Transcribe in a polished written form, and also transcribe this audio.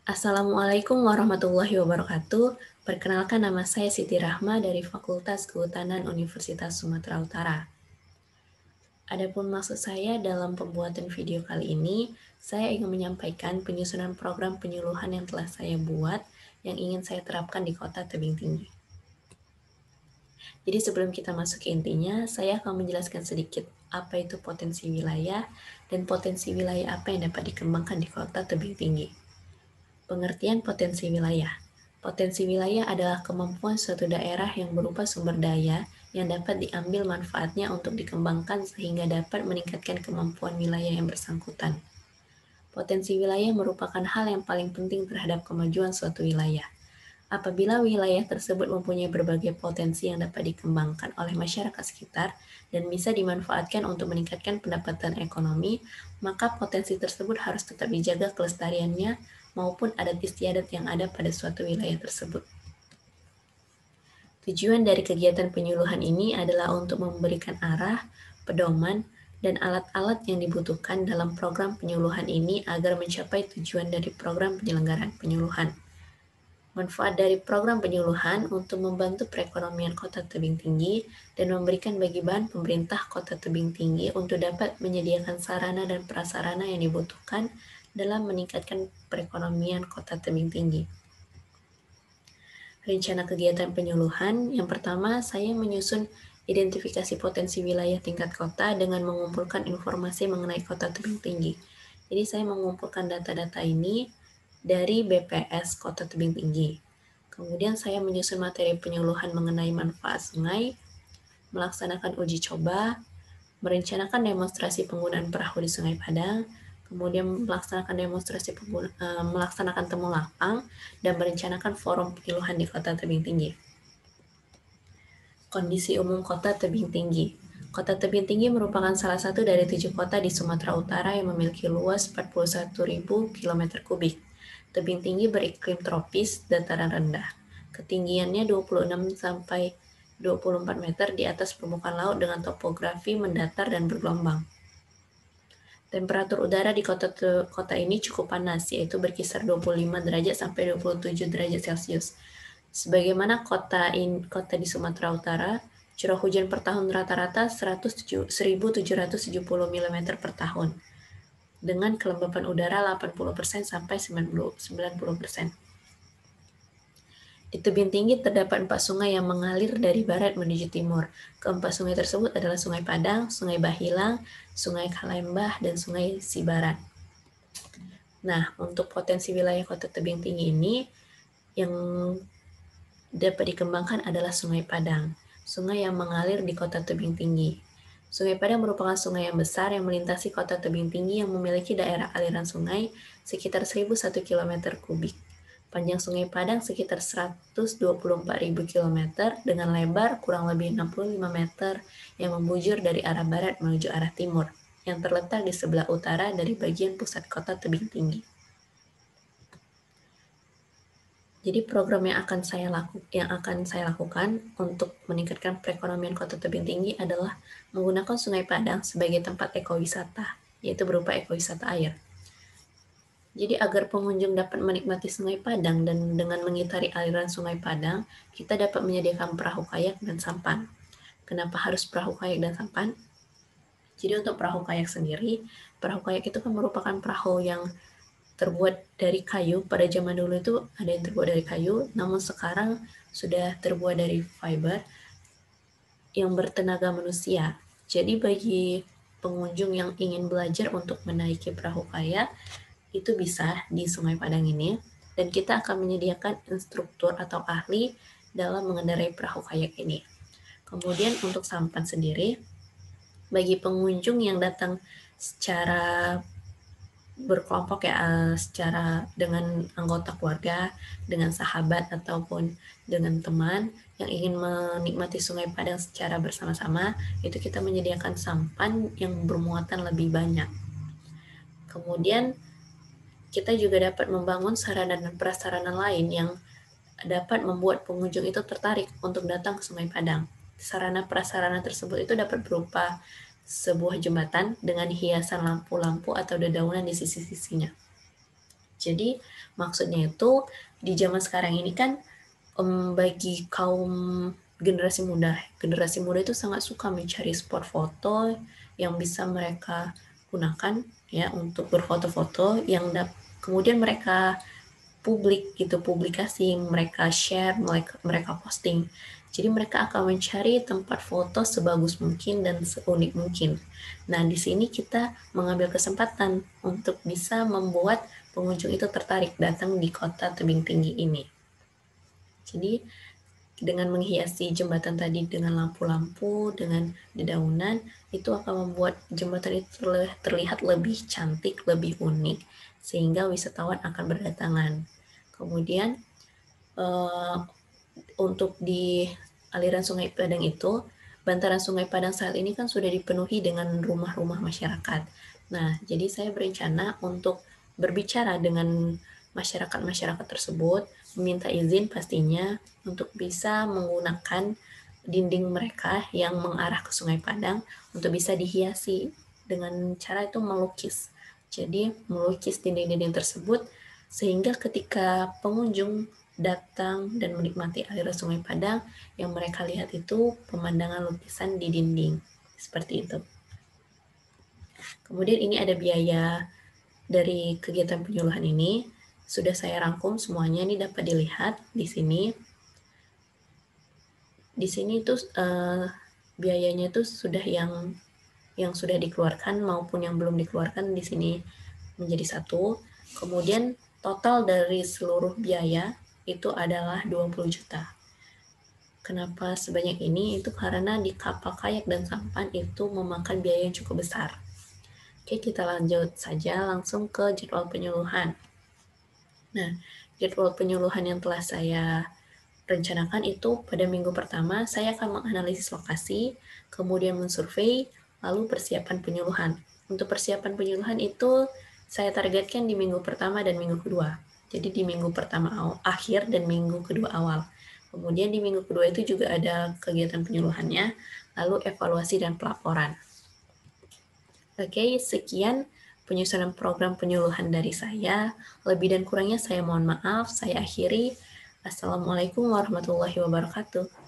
Assalamualaikum warahmatullahi wabarakatuh. Perkenalkan nama saya Siti Rahma dari Fakultas Kehutanan Universitas Sumatera Utara. Adapun maksud saya dalam pembuatan video kali ini, saya ingin menyampaikan penyusunan program penyuluhan yang telah saya buat yang ingin saya terapkan di Kota Tebing Tinggi. Jadi sebelum kita masuk ke intinya, saya akan menjelaskan sedikit apa itu potensi wilayah dan potensi wilayah apa yang dapat dikembangkan di Kota Tebing Tinggi. Pengertian potensi wilayah. Potensi wilayah adalah kemampuan suatu daerah yang berupa sumber daya yang dapat diambil manfaatnya untuk dikembangkan sehingga dapat meningkatkan kemampuan wilayah yang bersangkutan. Potensi wilayah merupakan hal yang paling penting terhadap kemajuan suatu wilayah. Apabila wilayah tersebut mempunyai berbagai potensi yang dapat dikembangkan oleh masyarakat sekitar dan bisa dimanfaatkan untuk meningkatkan pendapatan ekonomi, maka potensi tersebut harus tetap dijaga kelestariannya maupun adat istiadat yang ada pada suatu wilayah tersebut. Tujuan dari kegiatan penyuluhan ini adalah untuk memberikan arah, pedoman, dan alat-alat yang dibutuhkan dalam program penyuluhan ini agar mencapai tujuan dari program penyelenggaraan penyuluhan. Manfaat dari program penyuluhan untuk membantu perekonomian Kota Tebing Tinggi dan memberikan bagi bahan pemerintah Kota Tebing Tinggi untuk dapat menyediakan sarana dan prasarana yang dibutuhkan dalam meningkatkan perekonomian Kota Tebing Tinggi. Rencana kegiatan penyuluhan, yang pertama saya menyusun identifikasi potensi wilayah tingkat kota dengan mengumpulkan informasi mengenai Kota Tebing Tinggi. Jadi saya mengumpulkan data-data ini dari BPS Kota Tebing Tinggi. Kemudian saya menyusun materi penyuluhan mengenai manfaat sungai, melaksanakan uji coba, merencanakan demonstrasi penggunaan perahu di Sungai Padang, kemudian melaksanakan temu lapang, dan merencanakan forum penyuluhan di Kota Tebing Tinggi. Kondisi umum Kota Tebing Tinggi. Kota Tebing Tinggi merupakan salah satu dari 7 kota di Sumatera Utara yang memiliki luas 41.000 km kubik. Tebing tinggi beriklim tropis, dataran rendah. Ketinggiannya 26 sampai 24 meter di atas permukaan laut dengan topografi mendatar dan bergelombang. Temperatur udara di kota ini cukup panas, yaitu berkisar 25 derajat sampai 27 derajat Celcius. Sebagaimana kota di Sumatera Utara, curah hujan per tahun rata-rata 1.770 mm per tahun, dengan kelembapan udara 80% sampai 90%. Di tebing tinggi terdapat 4 sungai yang mengalir dari barat menuju timur. Keempat sungai tersebut adalah Sungai Padang, Sungai Bahilang, Sungai Kalembah, dan Sungai Sibaran. Nah, untuk potensi wilayah Kota Tebing Tinggi ini, yang dapat dikembangkan adalah Sungai Padang, sungai yang mengalir di Kota Tebing Tinggi. Sungai Padang merupakan sungai yang besar yang melintasi Kota Tebing Tinggi yang memiliki daerah aliran sungai sekitar 1.001 km kubik. Panjang Sungai Padang sekitar 124.000 km dengan lebar kurang lebih 65 meter yang membujur dari arah barat menuju arah timur, yang terletak di sebelah utara dari bagian pusat Kota Tebing Tinggi. Jadi program yang akan saya lakukan untuk meningkatkan perekonomian Kota Tebing Tinggi adalah menggunakan Sungai Padang sebagai tempat ekowisata, yaitu berupa ekowisata air. Jadi agar pengunjung dapat menikmati Sungai Padang dan dengan mengitari aliran Sungai Padang, kita dapat menyediakan perahu kayak dan sampan. Kenapa harus perahu kayak dan sampan? Jadi untuk perahu kayak sendiri, perahu kayak itu kan merupakan perahu yang terbuat dari kayu. Pada zaman dulu itu ada yang terbuat dari kayu, namun sekarang sudah terbuat dari fiber yang bertenaga manusia. Jadi bagi pengunjung yang ingin belajar untuk menaiki perahu kayak, itu bisa di Sungai Padang ini, dan kita akan menyediakan instruktur atau ahli dalam mengendarai perahu kayak ini. Kemudian untuk sampan sendiri, bagi pengunjung yang datang secara berkelompok ya, secara dengan anggota keluarga, dengan sahabat ataupun dengan teman yang ingin menikmati Sungai Padang secara bersama-sama, itu kita menyediakan sampan yang bermuatan lebih banyak. Kemudian kita juga dapat membangun sarana dan prasarana lain yang dapat membuat pengunjung itu tertarik untuk datang ke Sungai Padang. Sarana prasarana tersebut itu dapat berupa sebuah jembatan dengan hiasan lampu-lampu atau dedaunan di sisi-sisinya. Jadi maksudnya itu di zaman sekarang ini kan bagi kaum generasi muda itu sangat suka mencari spot foto yang bisa mereka gunakan ya untuk berfoto-foto yang kemudian mereka publikasi, mereka share, mereka posting. Jadi mereka akan mencari tempat foto sebagus mungkin dan seunik mungkin. Nah, di sini kita mengambil kesempatan untuk bisa membuat pengunjung itu tertarik datang di kota tebing tinggi ini. Jadi dengan menghiasi jembatan tadi dengan lampu-lampu, dengan dedaunan, itu akan membuat jembatan itu terlihat lebih cantik, lebih unik, sehingga wisatawan akan berdatangan. Kemudian untuk di aliran Sungai Padang itu, bantaran Sungai Padang saat ini kan sudah dipenuhi dengan rumah-rumah masyarakat. Nah, jadi saya berencana untuk berbicara dengan masyarakat-masyarakat tersebut, meminta izin pastinya untuk bisa menggunakan dinding mereka yang mengarah ke Sungai Padang untuk bisa dihiasi dengan cara itu melukis. Jadi melukis dinding-dinding tersebut sehingga ketika pengunjung datang dan menikmati aliran Sungai Padang, yang mereka lihat itu pemandangan lukisan di dinding. Seperti itu. Kemudian ini ada biaya dari kegiatan penyuluhan ini. Sudah saya rangkum semuanya, ini dapat dilihat di sini. Di sini itu biayanya itu sudah yang sudah dikeluarkan maupun yang belum dikeluarkan di sini menjadi satu. Kemudian total dari seluruh biaya itu adalah 20 juta. Kenapa sebanyak ini? Itu karena di kapal kayak dan sampan itu memakan biaya yang cukup besar. Oke, kita lanjut saja langsung ke jadwal penyuluhan. Nah, jadwal penyuluhan yang telah saya rencanakan itu pada minggu pertama saya akan menganalisis lokasi, kemudian mensurvei, lalu persiapan penyuluhan. Untuk persiapan penyuluhan itu saya targetkan di minggu pertama dan minggu kedua. Jadi di minggu pertama akhir dan minggu kedua awal. Kemudian di minggu kedua itu juga ada kegiatan penyuluhannya, lalu evaluasi dan pelaporan. Oke, sekian penyusunan program penyuluhan dari saya. Lebih dan kurangnya saya mohon maaf, saya akhiri. Assalamualaikum warahmatullahi wabarakatuh.